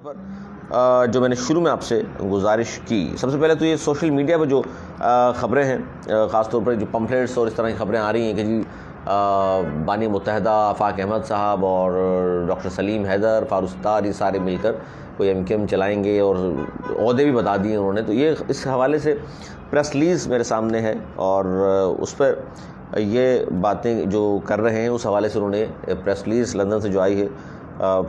پر جو میں نے شروع میں آپ سے گزارش کی، سب سے پہلے تو یہ سوشل میڈیا پہ جو خبریں ہیں، خاص طور پر جو پمفلیٹس اور اس طرح کی خبریں آ رہی ہیں کہ جی بانی متحدہ آفاق احمد صاحب اور ڈاکٹر سلیم حیدر، فاروق ستار، یہ سارے مل کر کوئی ایم کیو ایم چلائیں گے اور عہدے بھی بتا دیے انہوں نے. تو یہ اس حوالے سے پریس ریلیز میرے سامنے ہے اور اس پر یہ باتیں جو کر رہے ہیں اس حوالے سے انہوں نے پریس ریلیز لندن سے جو آئی ہے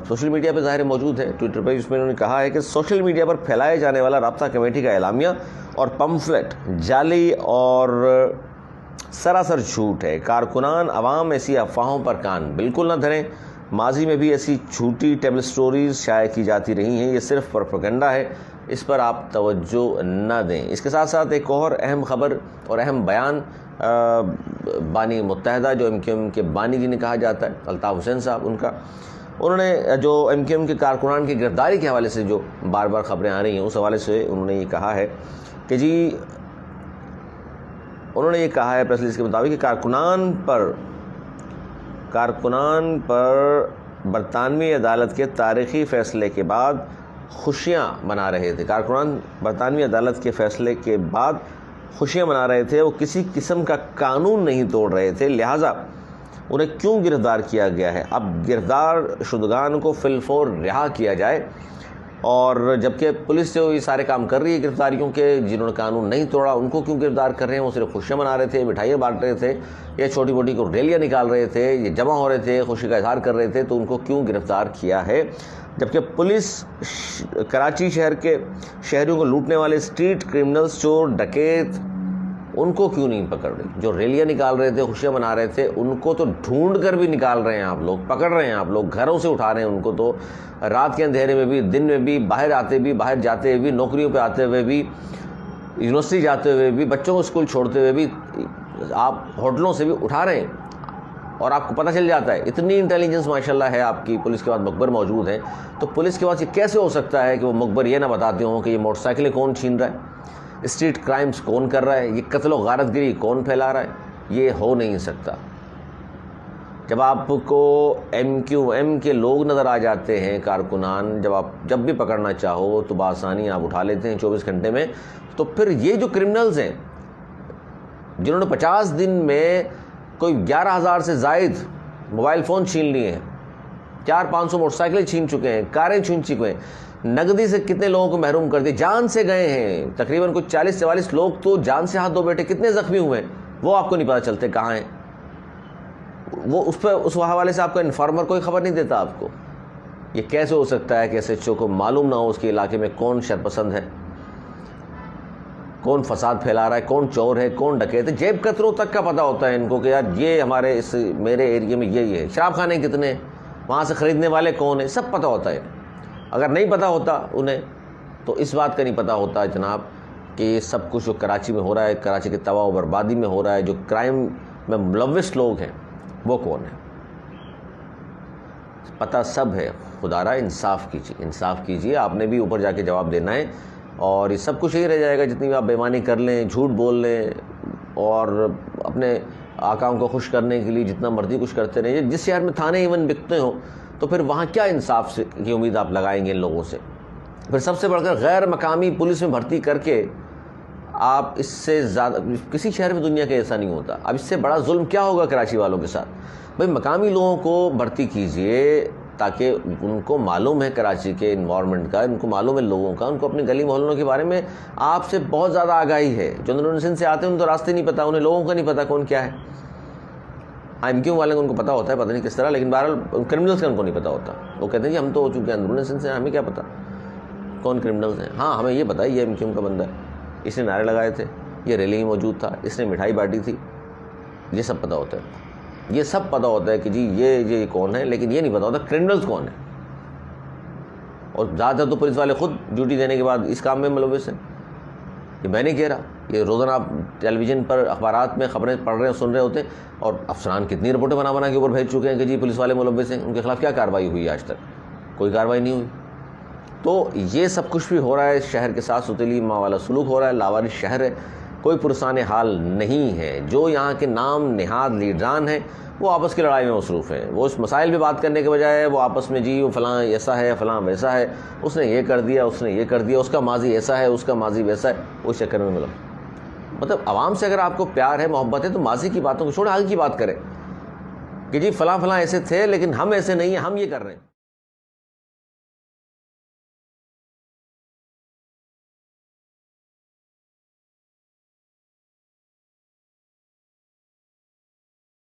سوشل میڈیا پہ ظاہر موجود ہے، ٹویٹر پہ، اس میں انہوں نے کہا ہے کہ سوشل میڈیا پر پھیلائے جانے والا رابطہ کمیٹی کا اعلامیہ اور پمفلٹ جعلی اور سراسر جھوٹ ہے. کارکنان عوام ایسی افواہوں پر کان بالکل نہ دھریں. ماضی میں بھی ایسی جھوٹی ٹیبل سٹوریز شائع کی جاتی رہی ہیں، یہ صرف پروپیگنڈا ہے، اس پر آپ توجہ نہ دیں. اس کے ساتھ ساتھ ایک اور اہم خبر اور اہم بیان بانی متحدہ جو ایم کیو ایم کے بانی جنہیں کہا جاتا ہے، الطاف حسین صاحب، انہوں نے جو ایم کیو ایم کے کارکنان کی گرفتاری کے حوالے سے جو بار بار خبریں آ رہی ہیں اس حوالے سے انہوں نے یہ کہا ہے کہ جی انہوں نے یہ کہا ہے پریس ریلیز کے مطابق کہ کارکنان پر برطانوی عدالت کے تاریخی فیصلے کے بعد خوشیاں منا رہے تھے. کارکنان برطانوی عدالت کے فیصلے کے بعد خوشیاں منا رہے تھے، وہ کسی قسم کا قانون نہیں توڑ رہے تھے، لہٰذا انہیں کیوں گرفتار کیا گیا ہے؟ اب گرفتار شدگان کو فی الفور رہا کیا جائے. اور جبکہ پولیس جو یہ سارے کام کر رہی ہے گرفتاریوں کے، جنہوں نے قانون نہیں توڑا ان کو کیوں گرفتار کر رہے ہیں؟ وہ صرف خوشیاں منا رہے تھے، مٹھائیاں بانٹ رہے تھے، یا چھوٹی موٹی کو ریلیاں نکال رہے تھے، یہ جمع ہو رہے تھے، خوشی کا اظہار کر رہے تھے، تو ان کو کیوں گرفتار کیا ہے؟ جبکہ پولیس کراچی شہر کے شہریوں کو لوٹنے والے اسٹریٹ کرمنلز، چور، ڈکیت، ان کو کیوں نہیں پکڑ رہے؟ جو ریلیاں نکال رہے تھے، خوشیاں منا رہے تھے، ان کو تو ڈھونڈ کر بھی نکال رہے ہیں آپ لوگ، پکڑ رہے ہیں آپ لوگ، گھروں سے اٹھا رہے ہیں ان کو، تو رات کے اندھیرے میں بھی، دن میں بھی، باہر آتے بھی، باہر جاتے ہوئے بھی، نوکریوں پہ آتے ہوئے بھی، یونیورسٹی جاتے ہوئے بھی، بچوں کو اسکول چھوڑتے ہوئے بھی، آپ ہوٹلوں سے بھی اٹھا رہے ہیں. اور آپ کو پتہ چل جاتا ہے، اتنی انٹیلیجنس ماشاءاللہ ہے آپ کی، پولیس کے پاس مخبر موجود ہیں، تو پولیس کے پاس یہ کیسے ہو سکتا ہے کہ وہ مخبر یہ نہ بتاتے ہوں کہ یہ موٹر سائیکلیں کون چھین رہا ہے، اسٹریٹ کرائمز کون کر رہا ہے، یہ قتل و غارت گری کون پھیلا رہا ہے؟ یہ ہو نہیں سکتا. جب آپ کو ایم کیو ایم کے لوگ نظر آ جاتے ہیں، کارکنان، جب بھی پکڑنا چاہو تو بآسانی آپ اٹھا لیتے ہیں 24 گھنٹے میں. تو پھر یہ جو کرمنلز ہیں جنہوں نے 50 دن میں کوئی 11,000 سے زائد موبائل فون چھین لیے ہیں، 400-500 موٹر سائیکلیں چھین چکے ہیں، کاریں چھین چکے ہیں، نقدی سے کتنے لوگوں کو محروم کر دیا، جان سے گئے ہیں، تقریباً کچھ 40-44 لوگ تو جان سے ہاتھ دھو بیٹھے، کتنے زخمی ہوئے ہیں وہ آپ کو نہیں پتہ چلتے کہاں ہیں. وہ اس حوالے سے آپ کا انفارمر کوئی خبر نہیں دیتا آپ کو. یہ کیسے ہو سکتا ہے کہ ایس ایچ او کو معلوم نہ ہو اس کے علاقے میں کون شرپسند ہے، کون فساد پھیلا رہا ہے، کون چور ہے، کون ڈکیت ہے؟ جیب کتروں تک کا پتہ ہوتا ہے ان کو کہ یار یہ ہمارے میرے ایریے میں یہ ہے، شراب خانے کتنے، وہاں سے خریدنے والے کون ہیں، سب پتہ ہوتا ہے. اگر نہیں پتہ ہوتا انہیں تو اس بات کا نہیں پتہ ہوتا جناب کہ یہ سب کچھ جو کراچی میں ہو رہا ہے، کراچی کے تباہ و بربادی میں ہو رہا ہے، جو کرائم میں ملوث لوگ ہیں وہ کون ہیں. پتہ سب ہے. خدا را انصاف کیجیے. آپ نے بھی اوپر جا کے جواب دینا ہے، اور یہ سب کچھ یہی رہ جائے گا جتنی بھی آپ بےمانی کر لیں، جھوٹ بول لیں، اور اپنے آقاؤں کو خوش کرنے کے لیے جتنا مرضی کچھ کرتے رہیں. جس شہر میں تھانے ایون بکتے ہوں تو پھر وہاں کیا انصاف کی امید آپ لگائیں گے ان لوگوں سے؟ پھر سب سے بڑھ کر غیر مقامی پولیس میں بھرتی کر کے آپ اس سے زیادہ کسی شہر میں دنیا کے ایسا نہیں ہوتا. اب اس سے بڑا ظلم کیا ہوگا کراچی والوں کے ساتھ؟ بھئی مقامی لوگوں کو بھرتی کیجئے تاکہ ان کو معلوم ہے کراچی کے انوائرمنٹ کا، ان کو معلوم ہے لوگوں کا، ان کو اپنے گلی محلوں کے بارے میں آپ سے بہت زیادہ آگاہی ہے. جو اندرون سندھ سے آتے ہیں ان تو راستے نہیں پتہ، انہیں لوگوں کا نہیں پتہ کون کیا ہے. ایم کیو والے کو ان کو پتہ ہوتا ہے، پتہ نہیں کس طرح، لیکن بہرحال کرمنلز کا ان کو نہیں پتہ ہوتا. وہ کہتے ہیں جی ہم تو ہو چکے ہیں اندرون سندھ سے، ہمیں کیا پتہ کون کرمنلز ہیں. ہاں ہمیں یہ پتہ ہے یہ ایم کیو کا بندہ ہے، اس نے نعرے لگائے تھے، یہ ریلی میں موجود تھا، اس نے مٹھائی بانٹی تھی. یہ سب پتہ ہوتا ہے، یہ سب پتہ ہوتا ہے کہ جی یہ کون ہے، لیکن یہ نہیں پتہ ہوتا کرمنلز کون ہے. اور زیادہ تر تو پولیس والے خود ڈیوٹی دینے کے بعد اس کام میں ملوث ہیں. یہ میں نہیں کہہ رہا، یہ روزانہ آپ ٹیلی ویژن پر اخبارات میں خبریں پڑھ رہے ہیں، سن رہے ہوتے ہیں، اور افسران کتنی رپورٹیں بنا کے اوپر بھیج چکے ہیں کہ جی پولیس والے ملوث ہیں. ان کے خلاف کیا کارروائی ہوئی آج تک؟ کوئی کارروائی نہیں ہوئی. تو یہ سب کچھ بھی ہو رہا ہے، شہر کے ساتھ ستیلی ماں والا سلوک ہو رہا ہے، لاوارث شہر ہے. کوئی پرسان حال نہیں ہے. جو یہاں کے نام نہاد لیڈران ہیں وہ آپس کی لڑائی میں مصروف ہیں. وہ اس مسائل پہ بات کرنے کے بجائے وہ آپس میں جی وہ فلاں ایسا ہے فلاں ویسا ہے, اس نے یہ کر دیا اس نے یہ کر دیا, اس کا ماضی ایسا ہے اس کا ماضی ویسا ہے, اس چکر میں مطلب عوام سے اگر آپ کو پیار ہے محبت ہے تو ماضی کی باتوں کو چھوڑیں, آگے کی بات کریں کہ جی فلاں فلاں ایسے تھے لیکن ہم ایسے نہیں ہیں, ہم یہ کر رہے ہیں.